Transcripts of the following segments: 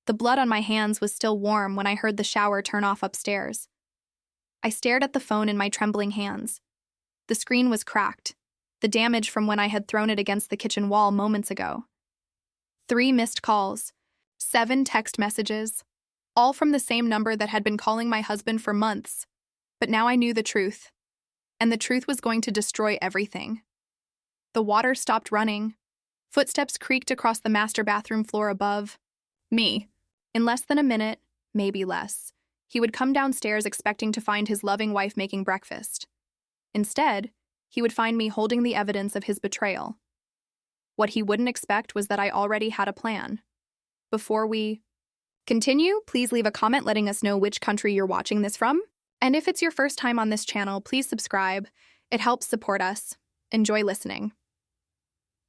The blood on my hands was still warm when I heard the shower turn off upstairs. I stared at the phone in my trembling hands. The screen was cracked, the damage from when I had thrown it against the kitchen wall moments ago. 3 missed calls, 7 text messages, all from the same number that had been calling my husband for months. But now I knew the truth, and the truth was going to destroy everything. The water stopped running. Footsteps creaked across the master bathroom floor above me. In less than a minute, maybe less, he would come downstairs expecting to find his loving wife making breakfast. Instead, he would find me holding the evidence of his betrayal. What he wouldn't expect was that I already had a plan. Before we continue, please leave a comment letting us know which country you're watching this from. And if it's your first time on this channel, please subscribe. It helps support us. Enjoy listening.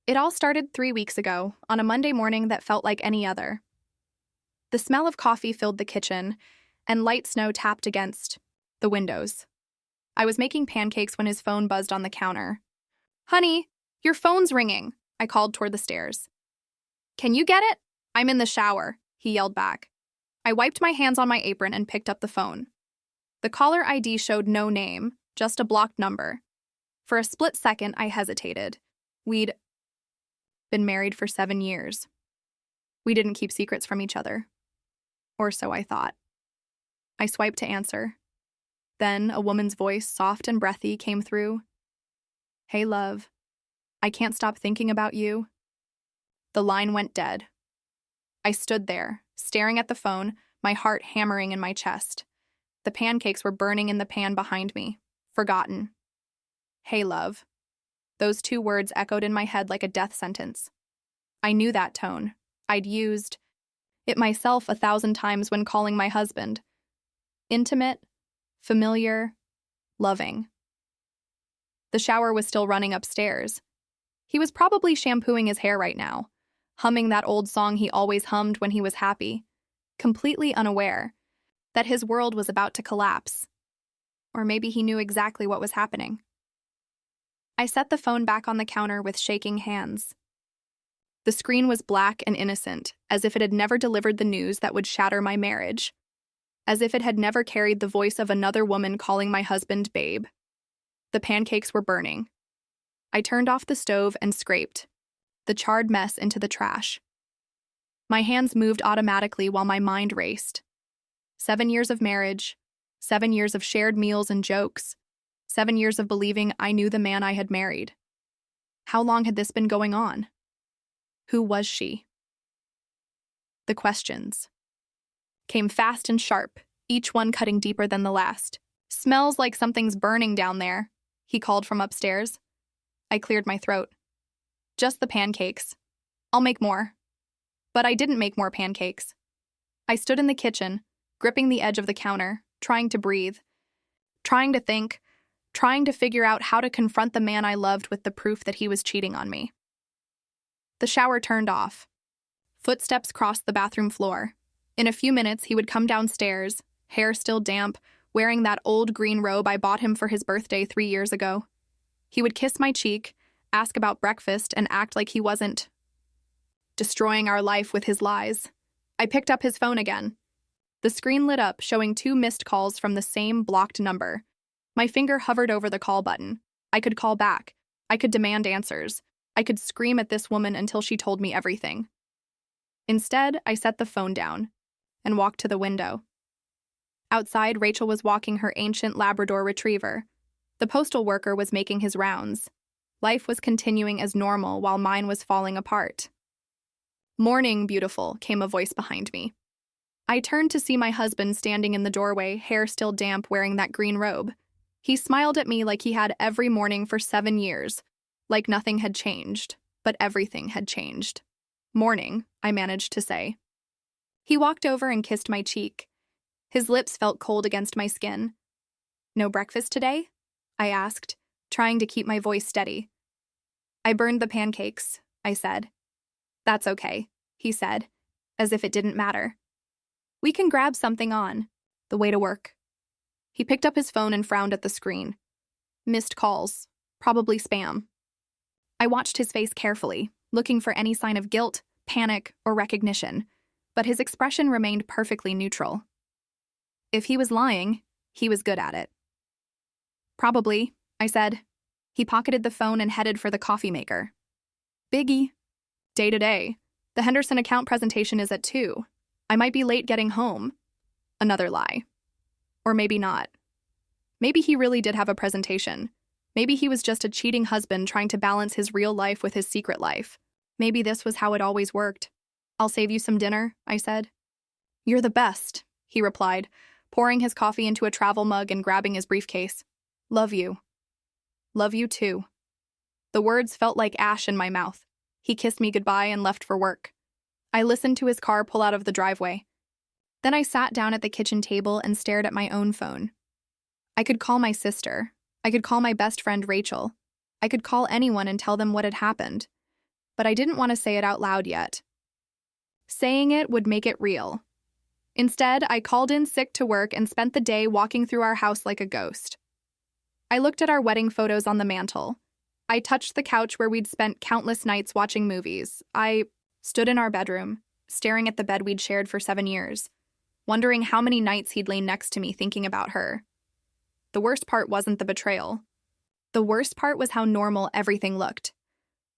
It all started 3 weeks ago, on a Monday morning that felt like any other. The smell of coffee filled the kitchen, and light snow tapped against the windows. I was making pancakes when his phone buzzed on the counter. "Honey, your phone's ringing," I called toward the stairs. "Can you get it?" "I'm in the shower," he yelled back. I wiped my hands on my apron and picked up the phone. The caller ID showed no name, just a blocked number. For a split second, I hesitated. We'd been married for 7 years. We didn't keep secrets from each other. Or so I thought. I swiped to answer. Then a woman's voice, soft and breathy, came through. "Hey, love. I can't stop thinking about you." The line went dead. I stood there, staring at the phone, my heart hammering in my chest. The pancakes were burning in the pan behind me. Forgotten. "Hey, love." Those 2 words echoed in my head like a death sentence. I knew that tone. I'd used it myself 1,000 times when calling my husband. Intimate, familiar, loving. The shower was still running upstairs. He was probably shampooing his hair right now, humming that old song he always hummed when he was happy, completely unaware that his world was about to collapse. Or maybe he knew exactly what was happening. I set the phone back on the counter with shaking hands. The screen was black and innocent, as if it had never delivered the news that would shatter my marriage, as if it had never carried the voice of another woman calling my husband babe. The pancakes were burning. I turned off the stove and scraped the charred mess into the trash. My hands moved automatically while my mind raced. 7 years of marriage, 7 years of shared meals and jokes, 7 years of believing I knew the man I had married. How long had this been going on? Who was she? The questions came fast and sharp, each one cutting deeper than the last. "Smells like something's burning down there," he called from upstairs. I cleared my throat. "Just the pancakes. I'll make more." But I didn't make more pancakes. I stood in the kitchen, gripping the edge of the counter, trying to breathe, trying to think, trying to figure out how to confront the man I loved with the proof that he was cheating on me. The shower turned off. Footsteps crossed the bathroom floor. In a few minutes, he would come downstairs, hair still damp, wearing that old green robe I bought him for his birthday 3 years ago. He would kiss my cheek, ask about breakfast, and act like he wasn't destroying our life with his lies. I picked up his phone again. The screen lit up, showing 2 missed calls from the same blocked number. My finger hovered over the call button. I could call back. I could demand answers. I could scream at this woman until she told me everything. Instead, I set the phone down and walked to the window. Outside, Rachel was walking her ancient Labrador retriever. The postal worker was making his rounds. Life was continuing as normal while mine was falling apart. "Morning, beautiful," came a voice behind me. I turned to see my husband standing in the doorway, hair still damp, wearing that green robe. He smiled at me like he had every morning for 7 years, like nothing had changed, but everything had changed. "Morning," I managed to say. He walked over and kissed my cheek. His lips felt cold against my skin. "No breakfast today?" I asked, trying to keep my voice steady. "I burned the pancakes," I said. "That's okay," he said, as if it didn't matter. "We can grab something on the way to work." He picked up his phone and frowned at the screen. Missed calls, probably spam. I watched his face carefully, looking for any sign of guilt, panic, or recognition, but his expression remained perfectly neutral. If he was lying, he was good at it. Probably, I said. He pocketed the phone and headed for the coffee maker. Biggie. Day to day. The Henderson account presentation is at 2. I might be late getting home. Another lie. Or maybe not. Maybe he really did have a presentation. Maybe he was just a cheating husband trying to balance his real life with his secret life. Maybe this was how it always worked. I'll save you some dinner, I said. You're the best, he replied, pouring his coffee into a travel mug and grabbing his briefcase. Love you. Love you too. The words felt like ash in my mouth. He kissed me goodbye and left for work. I listened to his car pull out of the driveway. Then I sat down at the kitchen table and stared at my own phone. I could call my sister. I could call my best friend Rachel. I could call anyone and tell them what had happened. But I didn't want to say it out loud yet. Saying it would make it real. Instead, I called in sick to work and spent the day walking through our house like a ghost. I looked at our wedding photos on the mantle. I touched the couch where we'd spent countless nights watching movies. I stood in our bedroom, staring at the bed we'd shared for 7 years, wondering how many nights he'd lain next to me thinking about her. The worst part wasn't the betrayal. The worst part was how normal everything looked.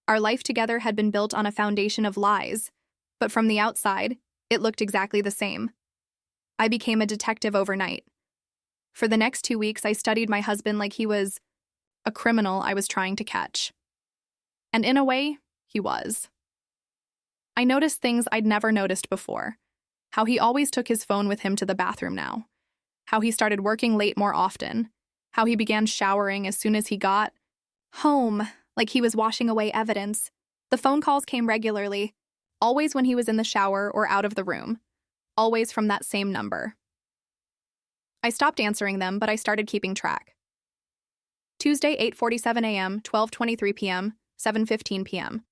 Our life together had been built on a foundation of lies, but from the outside, it looked exactly the same. I became a detective overnight. For the next 2 weeks, I studied my husband like he was a criminal I was trying to catch. And in a way, he was. I noticed things I'd never noticed before. How he always took his phone with him to the bathroom now. How he started working late more often. How he began showering as soon as he got home, like he was washing away evidence. The phone calls came regularly, always when he was in the shower or out of the room. Always from that same number. I stopped answering them, but I started keeping track. Tuesday, 8:47 a.m., 12:23 p.m., 7:15 p.m.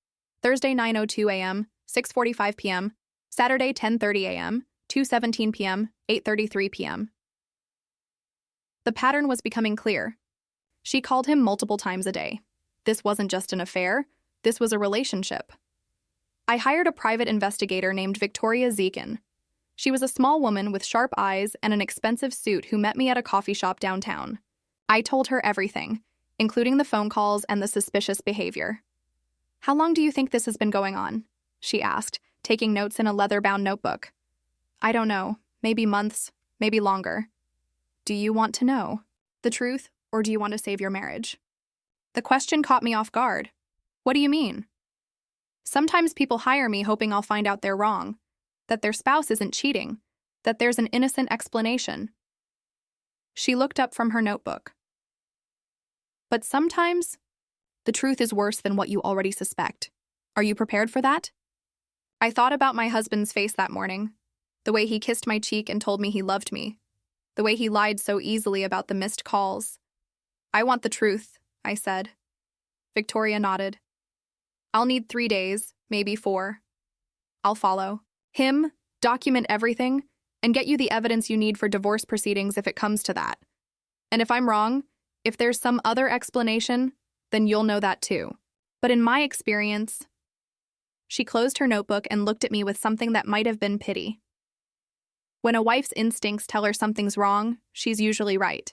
Thursday, 9:02 a.m., 6:45 p.m. Saturday, 10:30 a.m., 2:17 p.m., 8:33 p.m. The pattern was becoming clear. She called him multiple times a day. This wasn't just an affair. This was a relationship. I hired a private investigator named Victoria Zekin. She was a small woman with sharp eyes and an expensive suit who met me at a coffee shop downtown. I told her everything, including the phone calls and the suspicious behavior. How long do you think this has been going on? She asked, taking notes in a leather-bound notebook. I don't know. Maybe months, maybe longer. Do you want to know the truth, or do you want to save your marriage? The question caught me off guard. What do you mean? Sometimes people hire me hoping I'll find out they're wrong, that their spouse isn't cheating, that there's an innocent explanation. She looked up from her notebook. But sometimes, the truth is worse than what you already suspect. Are you prepared for that? I thought about my husband's face that morning, the way he kissed my cheek and told me he loved me, the way he lied so easily about the missed calls. I want the truth, I said. Victoria nodded. I'll need 3 days, maybe 4. I'll follow him, document everything, and get you the evidence you need for divorce proceedings if it comes to that. And if I'm wrong, if there's some other explanation, then you'll know that too. But in my experience, she closed her notebook and looked at me with something that might have been pity. When a wife's instincts tell her something's wrong, she's usually right.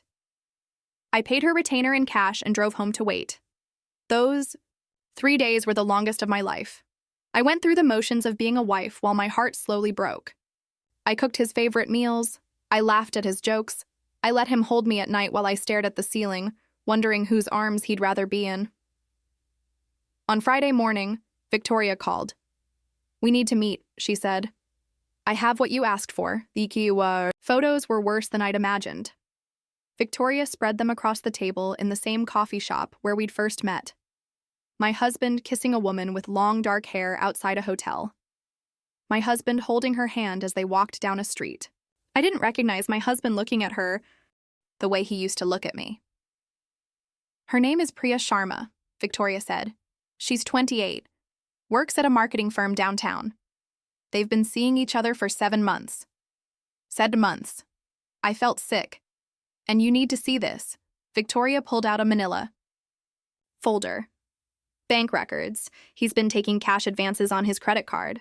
I paid her retainer in cash and drove home to wait. Those 3 days were the longest of my life. I went through the motions of being a wife while my heart slowly broke. I cooked his favorite meals. I laughed at his jokes. I let him hold me at night while I stared at the ceiling, wondering whose arms he'd rather be in. On Friday morning, Victoria called. We need to meet, she said. I have what you asked for. The photos were worse than I'd imagined. Victoria spread them across the table in the same coffee shop where we'd first met. My husband kissing a woman with long dark hair outside a hotel. My husband holding her hand as they walked down a street. I didn't recognize my husband looking at her the way he used to look at me. Her name is Priya Sharma, Victoria said. She's 28, works at a marketing firm downtown. They've been seeing each other for 7 months. Said months. I felt sick. And you need to see this. Victoria pulled out a manila folder. Bank records. He's been taking cash advances on his credit card.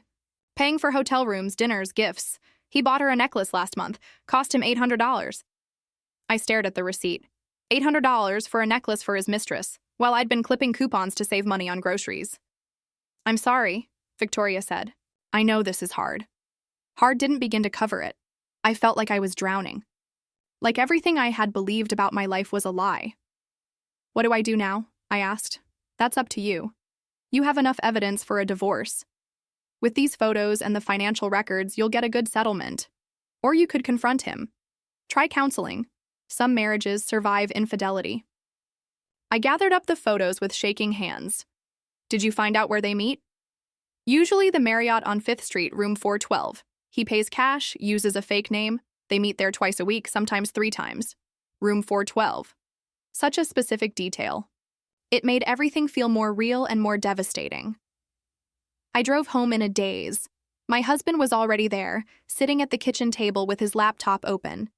Paying for hotel rooms, dinners, gifts. He bought her a necklace last month. Cost him $800. I stared at the receipt. $800 for a necklace for his mistress, while I'd been clipping coupons to save money on groceries. I'm sorry, Victoria said. I know this is hard. Hard didn't begin to cover it. I felt like I was drowning. Like everything I had believed about my life was a lie. What do I do now? I asked. That's up to you. You have enough evidence for a divorce. With these photos and the financial records, you'll get a good settlement. Or you could confront him. Try counseling. Some marriages survive infidelity. I gathered up the photos with shaking hands. Did you find out where they meet? Usually the Marriott on 5th Street, room 412. He pays cash, uses a fake name. They meet there twice a week, sometimes 3 times. Room 412. Such a specific detail. It made everything feel more real and more devastating. I drove home in a daze. My husband was already there, sitting at the kitchen table with his laptop open.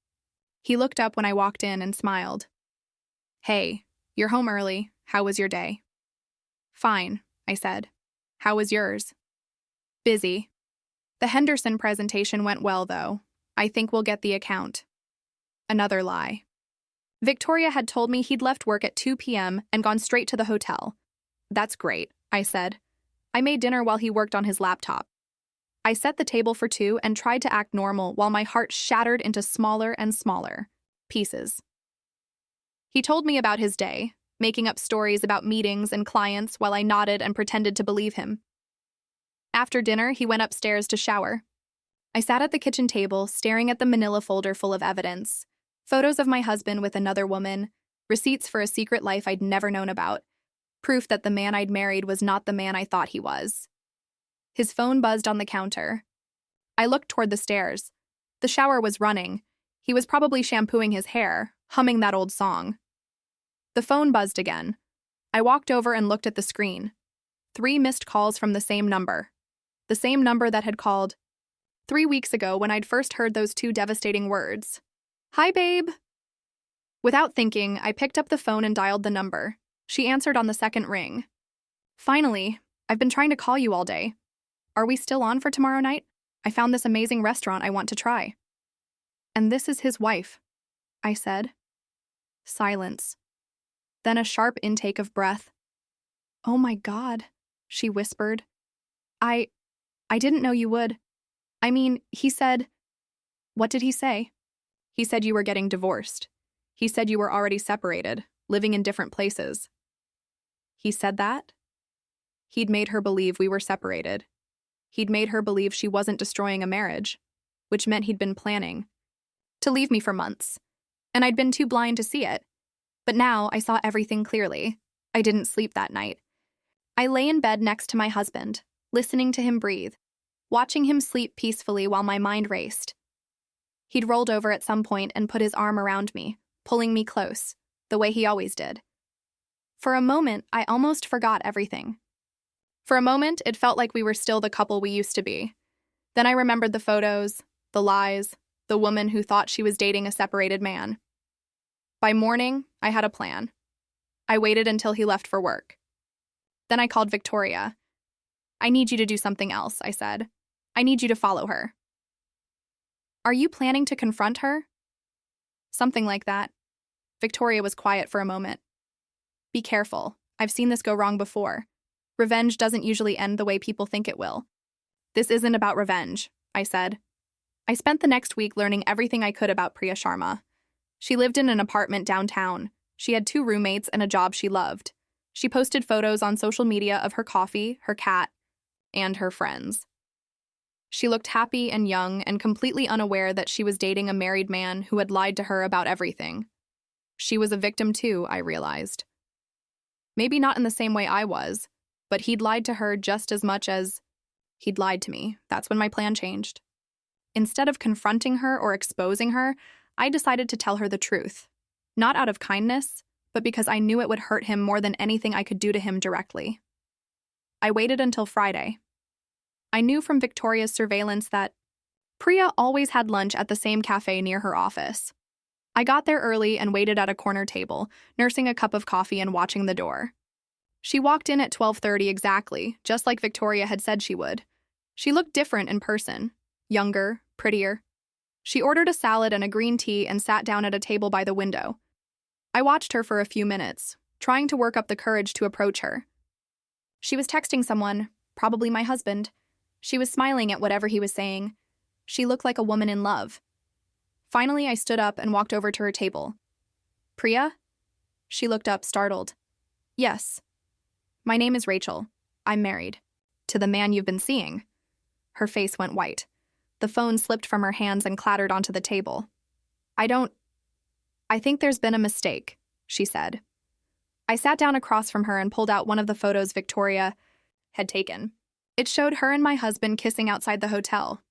He looked up when I walked in and smiled. Hey, you're home early. How was your day? Fine, I said. How was yours? Busy. The Henderson presentation went well, though. I think we'll get the account. Another lie. Victoria had told me he'd left work at 2 p.m. and gone straight to the hotel. That's great, I said. I made dinner while he worked on his laptop. I set the table for 2 and tried to act normal while my heart shattered into smaller and smaller pieces. He told me about his day, making up stories about meetings and clients while I nodded and pretended to believe him. After dinner, he went upstairs to shower. I sat at the kitchen table, staring at the manila folder full of evidence. Photos of my husband with another woman, receipts for a secret life I'd never known about, proof that the man I'd married was not the man I thought he was. His phone buzzed on the counter. I looked toward the stairs. The shower was running. He was probably shampooing his hair, humming that old song. The phone buzzed again. I walked over and looked at the screen. 3 missed calls from the same number. The same number that had called 3 weeks ago when I'd first heard those 2 devastating words. Hi, babe. Without thinking, I picked up the phone and dialed the number. She answered on the second ring. Finally, I've been trying to call you all day. Are we still on for tomorrow night? I found this amazing restaurant I want to try. And this is his wife, I said. Silence. Then a sharp intake of breath. Oh my God, she whispered. I didn't know you would. I mean, he said... What did he say? He said you were getting divorced. He said you were already separated, living in different places. He said that? He'd made her believe we were separated. He'd made her believe she wasn't destroying a marriage, which meant he'd been planning to leave me for months, and I'd been too blind to see it. But now I saw everything clearly. I didn't sleep that night. I lay in bed next to my husband, listening to him breathe, watching him sleep peacefully while my mind raced. He'd rolled over at some point and put his arm around me, pulling me close, the way he always did. For a moment, I almost forgot everything. For a moment, it felt like we were still the couple we used to be. Then I remembered the photos, the lies, the woman who thought she was dating a separated man. By morning, I had a plan. I waited until he left for work. Then I called Victoria. I need you to do something else, I said. I need you to follow her. Are you planning to confront her? Something like that. Victoria was quiet for a moment. Be careful. I've seen this go wrong before. Revenge doesn't usually end the way people think it will. This isn't about revenge, I said. I spent the next week learning everything I could about Priya Sharma. She lived in an apartment downtown. She had 2 roommates and a job she loved. She posted photos on social media of her coffee, her cat, and her friends. She looked happy and young and completely unaware that she was dating a married man who had lied to her about everything. She was a victim too, I realized. Maybe not in the same way I was, but he'd lied to her just as much as he'd lied to me. That's when my plan changed. Instead of confronting her or exposing her, I decided to tell her the truth. Not out of kindness, but because I knew it would hurt him more than anything I could do to him directly. I waited until Friday. I knew from Victoria's surveillance that Priya always had lunch at the same cafe near her office. I got there early and waited at a corner table, nursing a cup of coffee and watching the door. She walked in at 12:30 exactly, just like Victoria had said she would. She looked different in person, younger, prettier. She ordered a salad and a green tea and sat down at a table by the window. I watched her for a few minutes, trying to work up the courage to approach her. She was texting someone, probably my husband. She was smiling at whatever he was saying. She looked like a woman in love. Finally, I stood up and walked over to her table. Priya? She looked up, startled. Yes. My name is Rachel. I'm married. To the man you've been seeing. Her face went white. The phone slipped from her hands and clattered onto the table. I think there's been a mistake, she said. I sat down across from her and pulled out one of the photos Victoria had taken. It showed her and my husband kissing outside the hotel.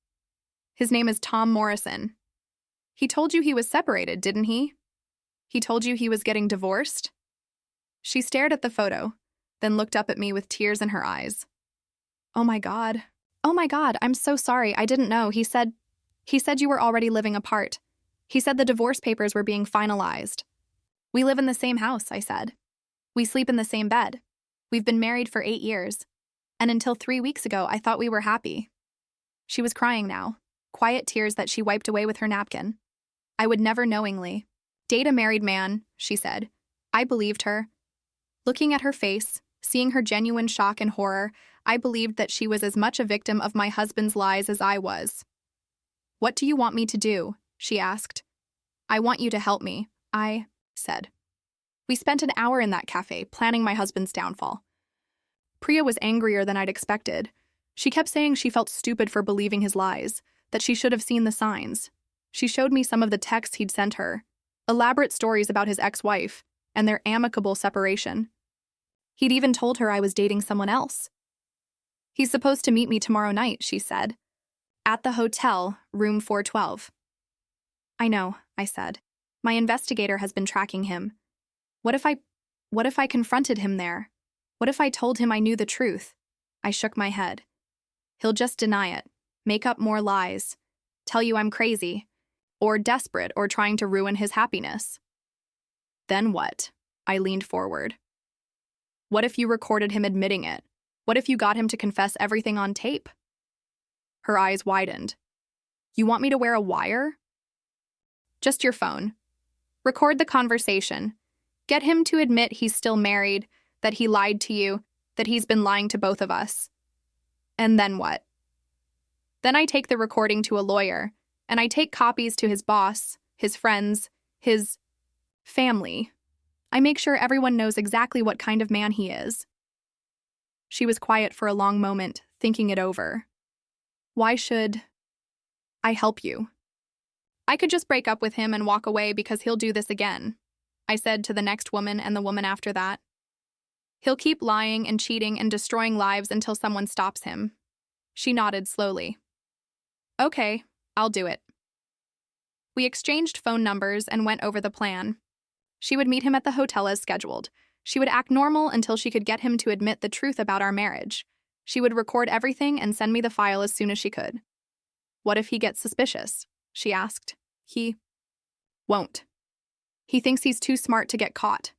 His name is Tom Morrison. He told you he was separated, didn't he? He told you he was getting divorced? She stared at the photo, then looked up at me with tears in her eyes. Oh my God, I'm so sorry, I didn't know. He said you were already living apart. He said the divorce papers were being finalized. We live in the same house, I said. We sleep in the same bed. We've been married for 8 years. And until 3 weeks ago, I thought we were happy. She was crying now, quiet tears that she wiped away with her napkin. I would never knowingly date a married man, she said. I believed her. Looking at her face, seeing her genuine shock and horror, I believed that she was as much a victim of my husband's lies as I was. What do you want me to do? She asked. I want you to help me, I said. We spent an hour in that cafe planning my husband's downfall. Priya was angrier than I'd expected. She kept saying she felt stupid for believing his lies, that she should have seen the signs. She showed me some of the texts he'd sent her, elaborate stories about his ex-wife and their amicable separation. He'd even told her I was dating someone else. He's supposed to meet me tomorrow night, she said. At the hotel, room 412. I know, I said. My investigator has been tracking him. What if I confronted him there? What if I told him I knew the truth? I shook my head. He'll just deny it, make up more lies, tell you I'm crazy, or desperate or trying to ruin his happiness. Then what? I leaned forward. What if you recorded him admitting it? What if you got him to confess everything on tape? Her eyes widened. You want me to wear a wire? Just your phone. Record the conversation. Get him to admit he's still married, that he lied to you, that he's been lying to both of us. And then what? Then I take the recording to a lawyer, and I take copies to his boss, his friends, his family. I make sure everyone knows exactly what kind of man he is. She was quiet for a long moment, thinking it over. Why should I help you? I could just break up with him and walk away because he'll do this again, I said to the next woman and the woman after that. He'll keep lying and cheating and destroying lives until someone stops him. She nodded slowly. Okay, I'll do it. We exchanged phone numbers and went over the plan. She would meet him at the hotel as scheduled. She would act normal until she could get him to admit the truth about our marriage. She would record everything and send me the file as soon as she could. What if he gets suspicious? She asked. He won't. He thinks he's too smart to get caught.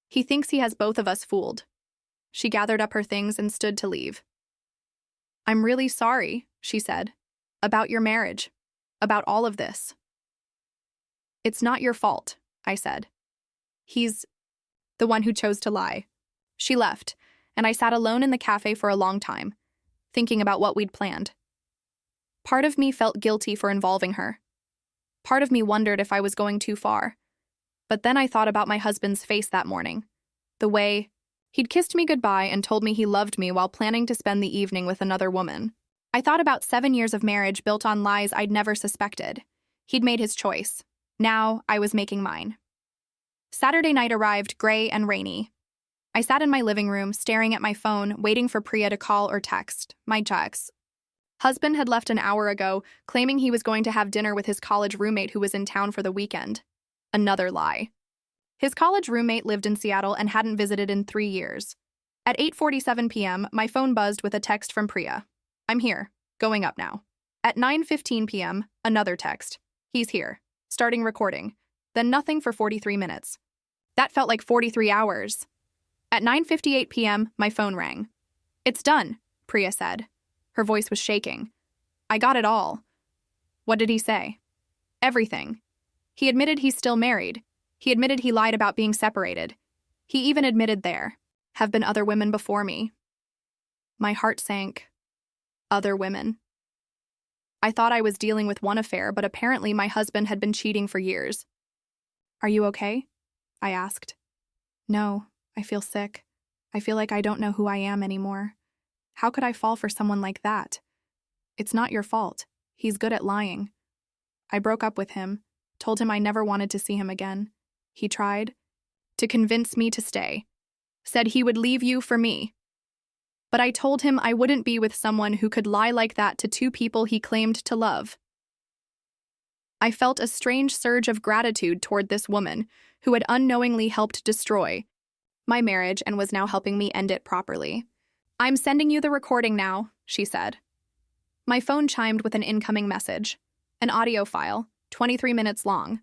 He thinks he has both of us fooled. She gathered up her things and stood to leave. I'm really sorry, she said, about your marriage, about all of this. It's not your fault, I said. He's the one who chose to lie. She left, and I sat alone in the cafe for a long time, thinking about what we'd planned. Part of me felt guilty for involving her. Part of me wondered if I was going too far. But then I thought about my husband's face that morning. The way he'd kissed me goodbye and told me he loved me while planning to spend the evening with another woman. I thought about 7 years of marriage built on lies I'd never suspected. He'd made his choice. Now I was making mine. Saturday night arrived gray and rainy. I sat in my living room, staring at my phone, waiting for Priya to call or text. My text. Husband had left an hour ago, claiming he was going to have dinner with his college roommate who was in town for the weekend. Another lie. His college roommate lived in Seattle and hadn't visited in 3 years. At 8:47 p.m., my phone buzzed with a text from Priya. I'm here. Going up now. At 9:15 p.m., another text. He's here. Starting recording. Then nothing for 43 minutes. That felt like 43 hours. At 9:58 p.m., my phone rang. It's done, Priya said. Her voice was shaking. I got it all. What did he say? Everything. He admitted he's still married. He admitted he lied about being separated. He even admitted there have been other women before me. My heart sank. Other women. I thought I was dealing with one affair, but apparently my husband had been cheating for years. Are you okay? I asked. No, I feel sick. I feel like I don't know who I am anymore. How could I fall for someone like that? It's not your fault. He's good at lying. I broke up with him, told him I never wanted to see him again. He tried to convince me to stay, said he would leave you for me. But I told him I wouldn't be with someone who could lie like that to two people he claimed to love. I felt a strange surge of gratitude toward this woman who had unknowingly helped destroy my marriage and was now helping me end it properly. I'm sending you the recording now, she said. My phone chimed with an incoming message, an audio file, 23 minutes long.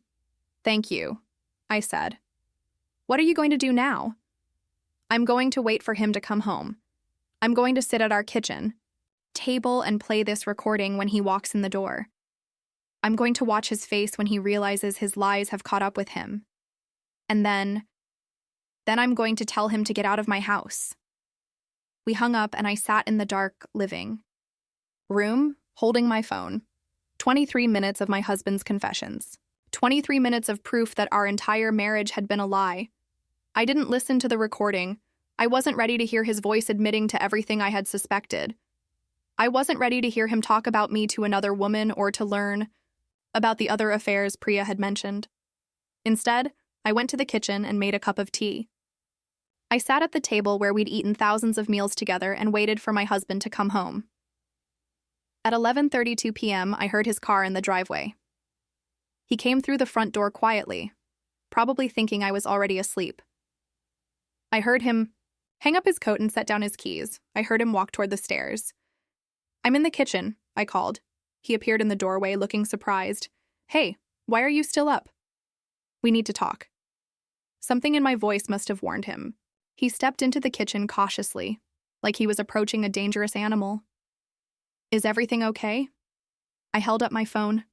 Thank you, I said. What are you going to do now? I'm going to wait for him to come home. I'm going to sit at our kitchen table and play this recording when he walks in the door. I'm going to watch his face when he realizes his lies have caught up with him. And then I'm going to tell him to get out of my house. We hung up and I sat in the dark living room, holding my phone. 23 minutes of my husband's confessions. 23 minutes of proof that our entire marriage had been a lie. I didn't listen to the recording. I wasn't ready to hear his voice admitting to everything I had suspected. I wasn't ready to hear him talk about me to another woman or to learn about the other affairs Priya had mentioned. Instead, I went to the kitchen and made a cup of tea. I sat at the table where we'd eaten thousands of meals together and waited for my husband to come home. At 11:32 p.m., I heard his car in the driveway. He came through the front door quietly, probably thinking I was already asleep. I heard him hang up his coat and set down his keys. I heard him walk toward the stairs. I'm in the kitchen, I called. He appeared in the doorway, looking surprised. Hey, why are you still up? We need to talk. Something in my voice must have warned him. He stepped into the kitchen cautiously, like he was approaching a dangerous animal. Is everything okay? I held up my phone.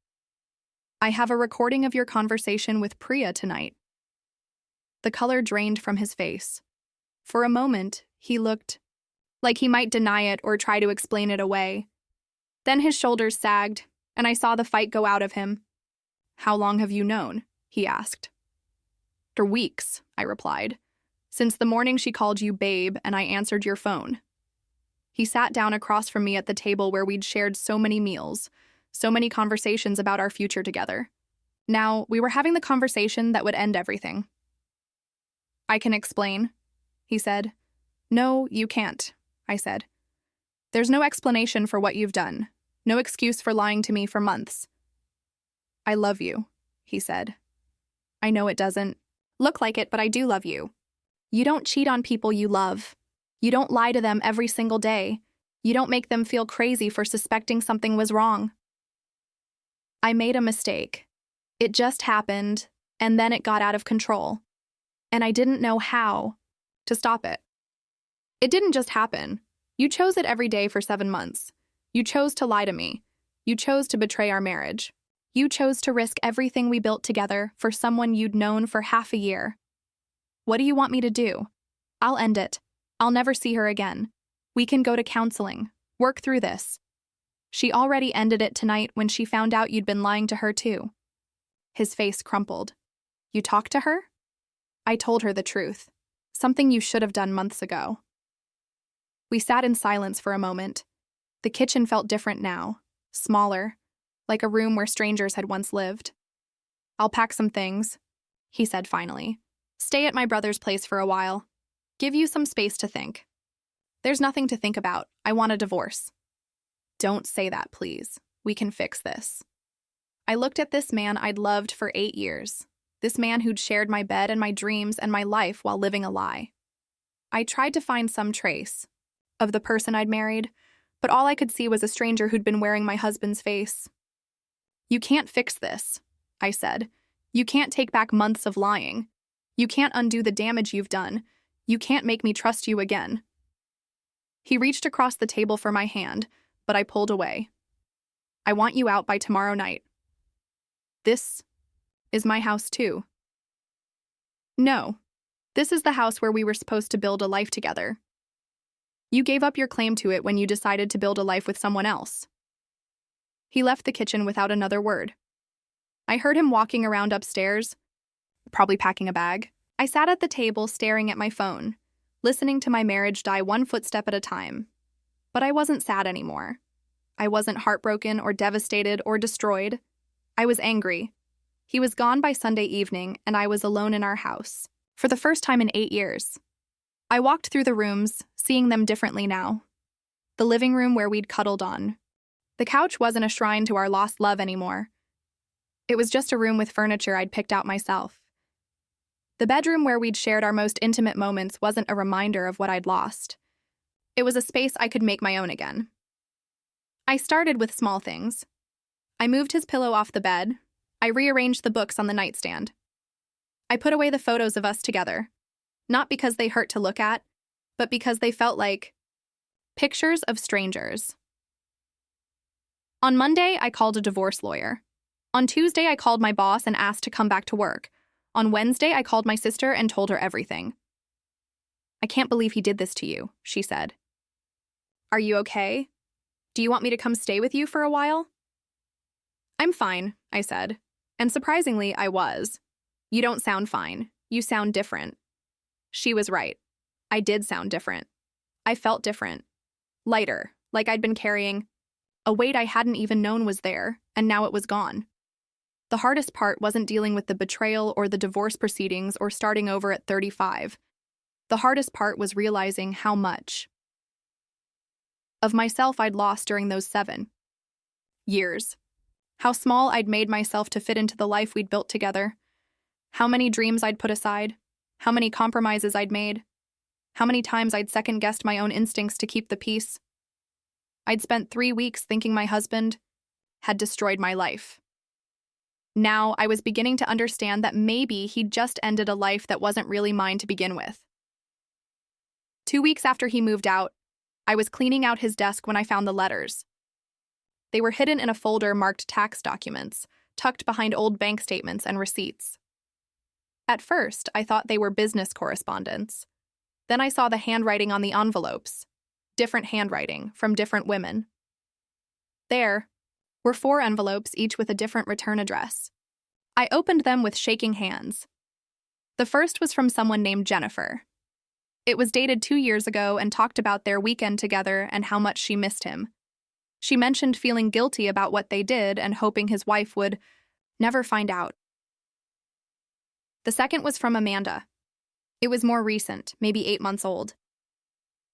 I have a recording of your conversation with Priya tonight. The color drained from his face. For a moment, he looked like he might deny it or try to explain it away. Then his shoulders sagged, and I saw the fight go out of him. How long have you known? He asked. For weeks, I replied. Since the morning she called you babe and I answered your phone. He sat down across from me at the table where we'd shared so many meals, so many conversations about our future together. Now, we were having the conversation that would end everything. I can explain, he said. No, you can't, I said. There's no explanation for what you've done, no excuse for lying to me for months. I love you, he said. I know it doesn't look like it, but I do love you. You don't cheat on people you love. You don't lie to them every single day. You don't make them feel crazy for suspecting something was wrong. I made a mistake. It just happened, and then it got out of control. And I didn't know how to stop it. It didn't just happen. You chose it every day for 7 months. You chose to lie to me. You chose to betray our marriage. You chose to risk everything we built together for someone you'd known for half a year. What do you want me to do? I'll end it. I'll never see her again. We can go to counseling. Work through this. She already ended it tonight when she found out you'd been lying to her too. His face crumpled. You talked to her? I told her the truth. Something you should have done months ago. We sat in silence for a moment. The kitchen felt different now, smaller, like a room where strangers had once lived. I'll pack some things, he said finally. Stay at my brother's place for a while. Give you some space to think. There's nothing to think about. I want a divorce. Don't say that, please. We can fix this. I looked at this man I'd loved for 8 years. This man who'd shared my bed and my dreams and my life while living a lie. I tried to find some trace of the person I'd married, but all I could see was a stranger who'd been wearing my husband's face. You can't fix this, I said. You can't take back months of lying. You can't undo the damage you've done. You can't make me trust you again. He reached across the table for my hand, but I pulled away. I want you out by tomorrow night. This is my house too. No, this is the house where we were supposed to build a life together. You gave up your claim to it when you decided to build a life with someone else. He left the kitchen without another word. I heard him walking around upstairs, probably packing a bag. I sat at the table staring at my phone, listening to my marriage die one footstep at a time. But I wasn't sad anymore. I wasn't heartbroken or devastated or destroyed. I was angry. He was gone by Sunday evening, and I was alone in our house, for the first time in 8 years. I walked through the rooms, seeing them differently now. The living room where we'd cuddled on. The couch wasn't a shrine to our lost love anymore. It was just a room with furniture I'd picked out myself. The bedroom where we'd shared our most intimate moments wasn't a reminder of what I'd lost. It was a space I could make my own again. I started with small things. I moved his pillow off the bed. I rearranged the books on the nightstand. I put away the photos of us together, not because they hurt to look at, but because they felt like pictures of strangers. On Monday, I called a divorce lawyer. On Tuesday, I called my boss and asked to come back to work. On Wednesday, I called my sister and told her everything. I can't believe he did this to you, she said. Are you okay? Do you want me to come stay with you for a while? I'm fine, I said. And surprisingly, I was. You don't sound fine. You sound different. She was right. I did sound different. I felt different. Lighter, like I'd been carrying a weight I hadn't even known was there, and now it was gone. The hardest part wasn't dealing with the betrayal or the divorce proceedings or starting over at 35. The hardest part was realizing how much of myself I'd lost during those 7 years. How small I'd made myself to fit into the life we'd built together. How many dreams I'd put aside. How many compromises I'd made. How many times I'd second-guessed my own instincts to keep the peace. I'd spent 3 weeks thinking my husband had destroyed my life. Now, I was beginning to understand that maybe he'd just ended a life that wasn't really mine to begin with. 2 weeks after he moved out, I was cleaning out his desk when I found the letters. They were hidden in a folder marked tax documents, tucked behind old bank statements and receipts. At first, I thought they were business correspondence. Then I saw the handwriting on the envelopes. Different handwriting from different women. There were 4 envelopes, each with a different return address. I opened them with shaking hands. The first was from someone named Jennifer. It was dated 2 years ago and talked about their weekend together and how much she missed him. She mentioned feeling guilty about what they did and hoping his wife would never find out. The second was from Amanda. It was more recent, maybe 8 months old.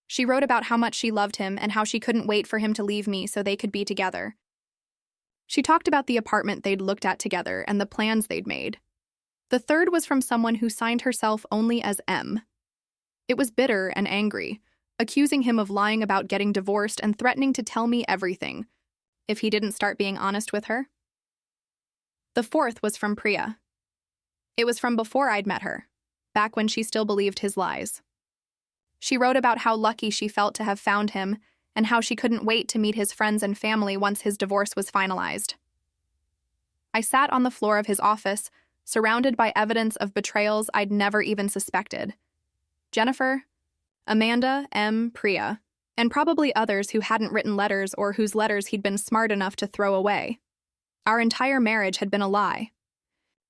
She wrote about how much she loved him and how she couldn't wait for him to leave me so they could be together. She talked about the apartment they'd looked at together and the plans they'd made. The third was from someone who signed herself only as M. It was bitter and angry, accusing him of lying about getting divorced and threatening to tell me everything if he didn't start being honest with her. The fourth was from Priya. It was from before I'd met her, back when she still believed his lies. She wrote about how lucky she felt to have found him and how she couldn't wait to meet his friends and family once his divorce was finalized. I sat on the floor of his office, surrounded by evidence of betrayals I'd never even suspected. Jennifer, Amanda, M, Priya, and probably others who hadn't written letters or whose letters he'd been smart enough to throw away. Our entire marriage had been a lie.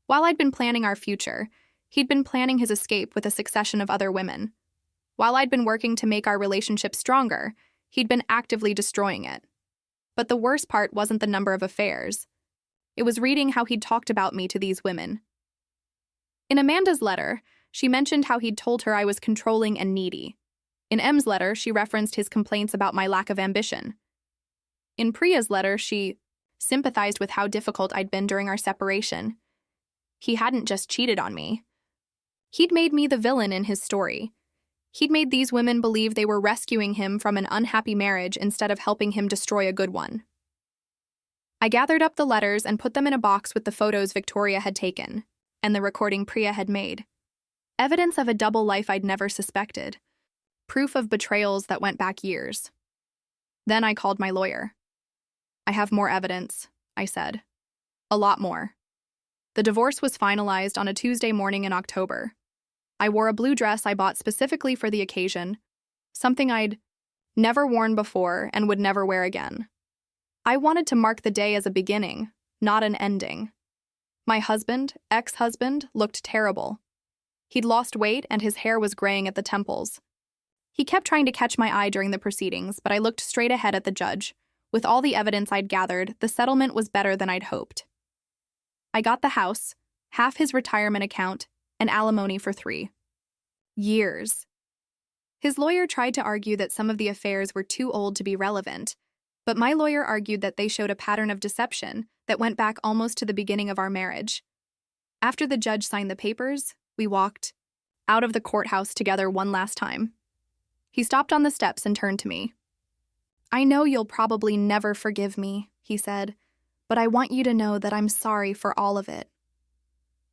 While I'd been planning our future, he'd been planning his escape with a succession of other women. While I'd been working to make our relationship stronger, he'd been actively destroying it. But the worst part wasn't the number of affairs. It was reading how he'd talked about me to these women. In Amanda's letter, she mentioned how he'd told her I was controlling and needy. In M's letter, she referenced his complaints about my lack of ambition. In Priya's letter, she sympathized with how difficult I'd been during our separation. He hadn't just cheated on me. He'd made me the villain in his story. He'd made these women believe they were rescuing him from an unhappy marriage instead of helping him destroy a good one. I gathered up the letters and put them in a box with the photos Victoria had taken, and the recording Priya had made. Evidence of a double life I'd never suspected. Proof of betrayals that went back years. Then I called my lawyer. I have more evidence, I said. A lot more. The divorce was finalized on a Tuesday morning in October. I wore a blue dress I bought specifically for the occasion, something I'd never worn before and would never wear again. I wanted to mark the day as a beginning, not an ending. My husband, ex-husband, looked terrible. He'd lost weight and his hair was graying at the temples. He kept trying to catch my eye during the proceedings, but I looked straight ahead at the judge. With all the evidence I'd gathered, the settlement was better than I'd hoped. I got the house, half his retirement account, and alimony for 3 years. His lawyer tried to argue that some of the affairs were too old to be relevant, but my lawyer argued that they showed a pattern of deception that went back almost to the beginning of our marriage. After the judge signed the papers, we walked out of the courthouse together one last time. He stopped on the steps and turned to me. "I know you'll probably never forgive me," he said, "but I want you to know that I'm sorry for all of it."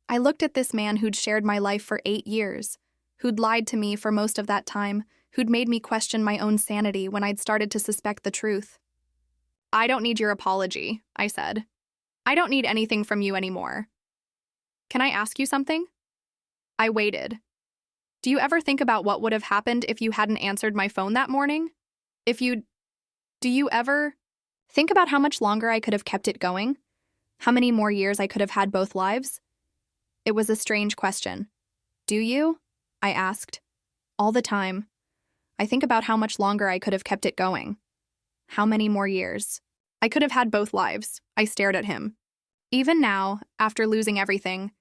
I looked at this man who'd shared my life for 8 years, who'd lied to me for most of that time, who'd made me question my own sanity when I'd started to suspect the truth. "I don't need your apology," I said. "I don't need anything from you anymore. Can I ask you something?" I waited. "Do you ever think about what would have happened if you hadn't answered my phone that morning? Do you ever think about how much longer I could have kept it going? How many more years I could have had both lives?" It was a strange question. "Do you?" I asked. "All the time. I think about how much longer I could have kept it going. How many more years I could have had both lives." I stared at him. Even now, after losing everything,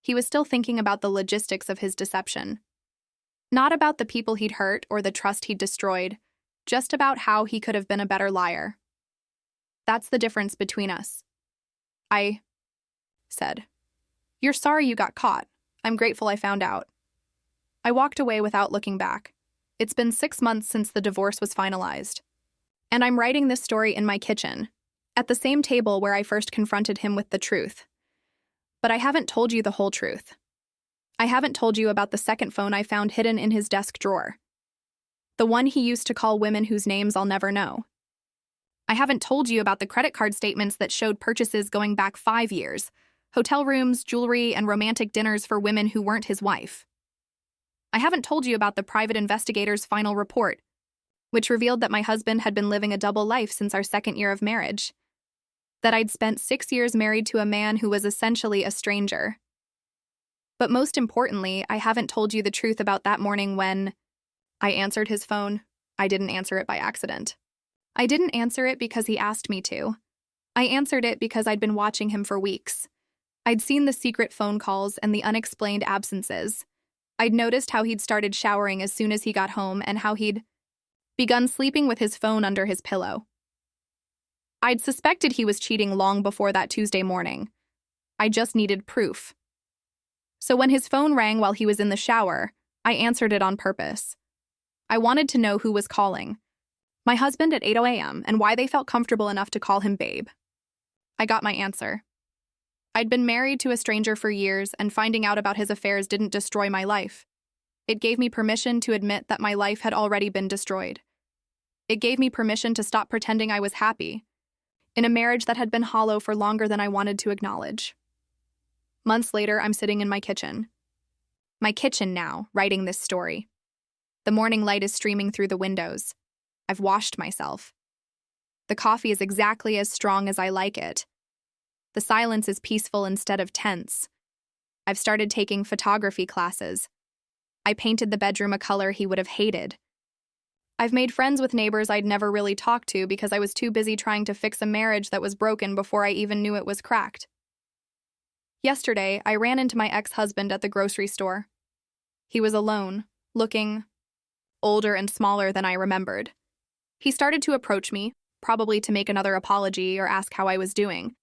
he was still thinking about the logistics of his deception. Not about the people he'd hurt or the trust he'd destroyed, just about how he could have been a better liar. "That's the difference between us," I said. "You're sorry you got caught. I'm grateful I found out." I walked away without looking back. It's been 6 months since the divorce was finalized. And I'm writing this story in my kitchen, at the same table where I first confronted him with the truth. But I haven't told you the whole truth. I haven't told you about the second phone I found hidden in his desk drawer. The one he used to call women whose names I'll never know. I haven't told you about the credit card statements that showed purchases going back 5 years, hotel rooms, jewelry, and romantic dinners for women who weren't his wife. I haven't told you about the private investigator's final report, which revealed that my husband had been living a double life since our 2nd year of marriage. That I'd spent 6 years married to a man who was essentially a stranger. But most importantly, I haven't told you the truth about that morning when I answered his phone. I didn't answer it by accident. I didn't answer it because he asked me to. I answered it because I'd been watching him for weeks. I'd seen the secret phone calls and the unexplained absences. I'd noticed how he'd started showering as soon as he got home and how he'd begun sleeping with his phone under his pillow. I'd suspected he was cheating long before that Tuesday morning. I just needed proof. So when his phone rang while he was in the shower, I answered it on purpose. I wanted to know who was calling. My husband at 8 a.m. and why they felt comfortable enough to call him babe. I got my answer. I'd been married to a stranger for years, and finding out about his affairs didn't destroy my life. It gave me permission to admit that my life had already been destroyed. It gave me permission to stop pretending I was happy in a marriage that had been hollow for longer than I wanted to acknowledge. Months later, I'm sitting in my kitchen. My kitchen now, writing this story. The morning light is streaming through the windows. I've washed myself. The coffee is exactly as strong as I like it. The silence is peaceful instead of tense. I've started taking photography classes. I painted the bedroom a color he would have hated. I've made friends with neighbors I'd never really talked to because I was too busy trying to fix a marriage that was broken before I even knew it was cracked. Yesterday, I ran into my ex-husband at the grocery store. He was alone, looking older and smaller than I remembered. He started to approach me, probably to make another apology or ask how I was doing.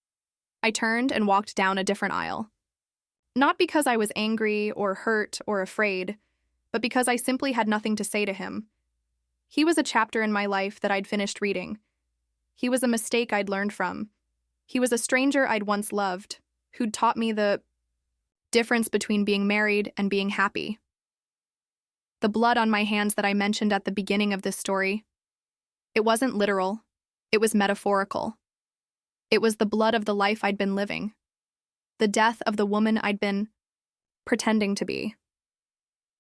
I turned and walked down a different aisle. Not because I was angry or hurt or afraid, but because I simply had nothing to say to him. He was a chapter in my life that I'd finished reading. He was a mistake I'd learned from. He was a stranger I'd once loved, who'd taught me the difference between being married and being happy. The blood on my hands that I mentioned at the beginning of this story, It wasn't literal. It was metaphorical. It was the blood of the life I'd been living. The death of the woman I'd been pretending to be.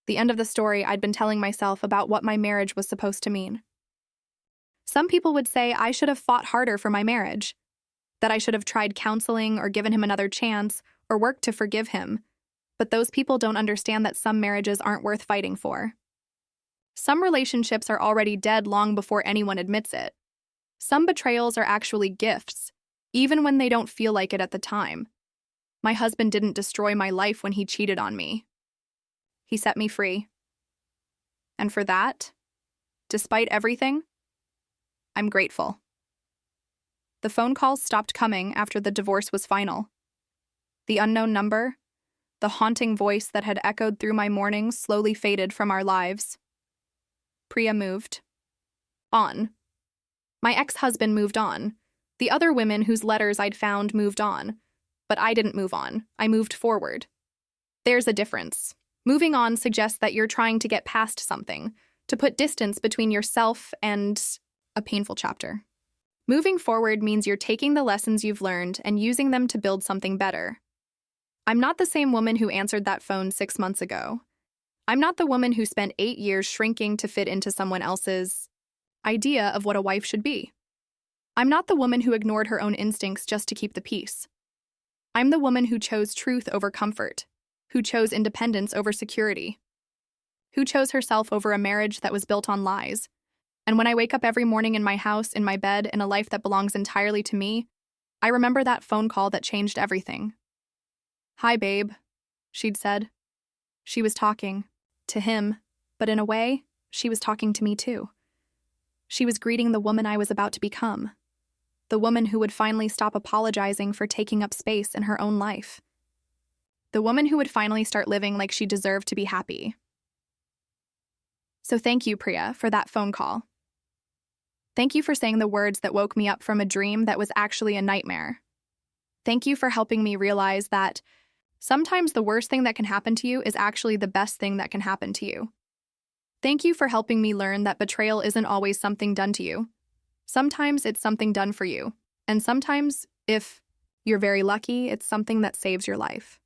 The end of the story I'd been telling myself about what my marriage was supposed to mean. Some people would say I should have fought harder for my marriage, that I should have tried counseling or given him another chance or worked to forgive him, but those people don't understand that some marriages aren't worth fighting for. Some relationships are already dead long before anyone admits it. Some betrayals are actually gifts, even when they don't feel like it at the time. My husband didn't destroy my life when he cheated on me. He set me free. And for that, despite everything, I'm grateful. The phone calls stopped coming after the divorce was final. The unknown number, the haunting voice that had echoed through my mornings slowly faded from our lives. Priya moved on. My ex-husband moved on. The other women whose letters I'd found moved on. But I didn't move on. I moved forward. There's a difference. Moving on suggests that you're trying to get past something, to put distance between yourself and a painful chapter. Moving forward means you're taking the lessons you've learned and using them to build something better. I'm not the same woman who answered that phone 6 months ago. I'm not the woman who spent 8 years shrinking to fit into someone else's idea of what a wife should be. I'm not the woman who ignored her own instincts just to keep the peace. I'm the woman who chose truth over comfort, who chose independence over security, who chose herself over a marriage that was built on lies. And when I wake up every morning in my house, in my bed, in a life that belongs entirely to me, I remember that phone call that changed everything. "Hi, babe," she'd said. She was talking to him, but in a way, she was talking to me too. She was greeting the woman I was about to become, the woman who would finally stop apologizing for taking up space in her own life, the woman who would finally start living like she deserved to be happy. So thank you, Priya, for that phone call. Thank you for saying the words that woke me up from a dream that was actually a nightmare. Thank you for helping me realize that sometimes the worst thing that can happen to you is actually the best thing that can happen to you. Thank you for helping me learn that betrayal isn't always something done to you. Sometimes it's something done for you. And sometimes, if you're very lucky, it's something that saves your life.